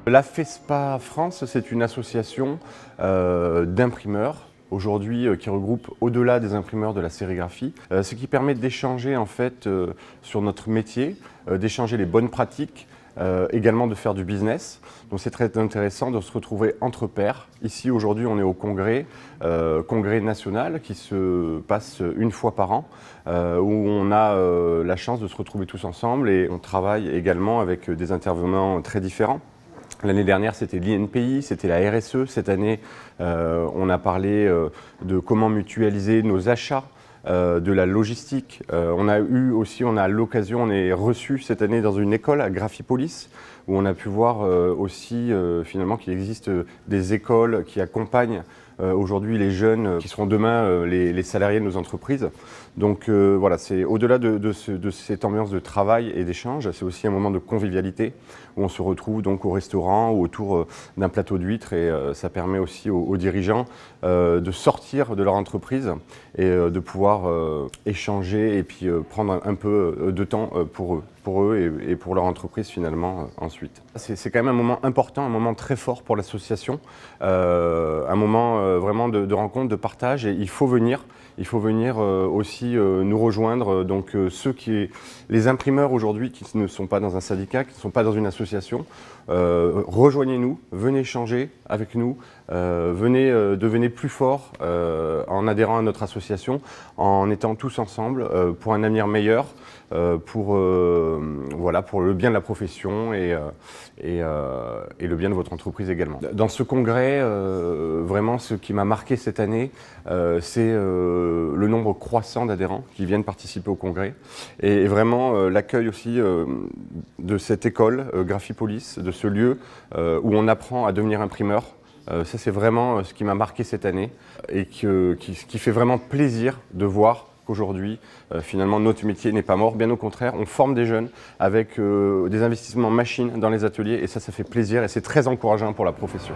La FESPA France, c'est une association d'imprimeurs aujourd'hui qui regroupe au-delà des imprimeurs de la sérigraphie, ce qui permet d'échanger en fait sur notre métier, d'échanger les bonnes pratiques, également de faire du business. Donc c'est très intéressant de se retrouver entre pairs. Ici aujourd'hui on est au congrès national qui se passe une fois par an, où on a la chance de se retrouver tous ensemble et on travaille également avec des intervenants très différents. L'année dernière, c'était l'INPI, c'était la RSE. Cette année, on a parlé de comment mutualiser nos achats, de la logistique. On a l'occasion, on est reçu cette année dans une école à Graphipolis, où on a pu voir aussi finalement qu'il existe des écoles qui accompagnent aujourd'hui les jeunes qui seront demain les salariés de nos entreprises. Donc voilà, c'est au-delà de cette ambiance de travail et d'échange, c'est aussi un moment de convivialité où on se retrouve donc au restaurant ou autour d'un plateau d'huîtres et ça permet aussi aux dirigeants de sortir de leur entreprise et de pouvoir échanger et puis prendre un peu de temps pour eux et pour leur entreprise finalement ensuite. C'est quand même un moment important, un moment très fort pour l'association, un moment vraiment de rencontre, de partage et il faut venir aussi nous rejoindre. Donc les imprimeurs aujourd'hui qui ne sont pas dans un syndicat, qui ne sont pas dans une association, rejoignez-nous, venez échanger avec nous, devenez plus forts en adhérant à notre association, en étant tous ensemble pour un avenir meilleur, pour le bien de la profession et le bien de votre entreprise également. Dans ce congrès, vraiment ce qui m'a marqué cette année, c'est le nombre croissant d'adhérents qui viennent participer au congrès et vraiment l'accueil aussi de cette école Graphipolis, de ce lieu où on apprend à devenir imprimeur. Ça c'est vraiment ce qui m'a marqué cette année et qui fait vraiment plaisir de voir qu'aujourd'hui, finalement, notre métier n'est pas mort. Bien au contraire, on forme des jeunes avec des investissements machines dans les ateliers et ça fait plaisir et c'est très encourageant pour la profession.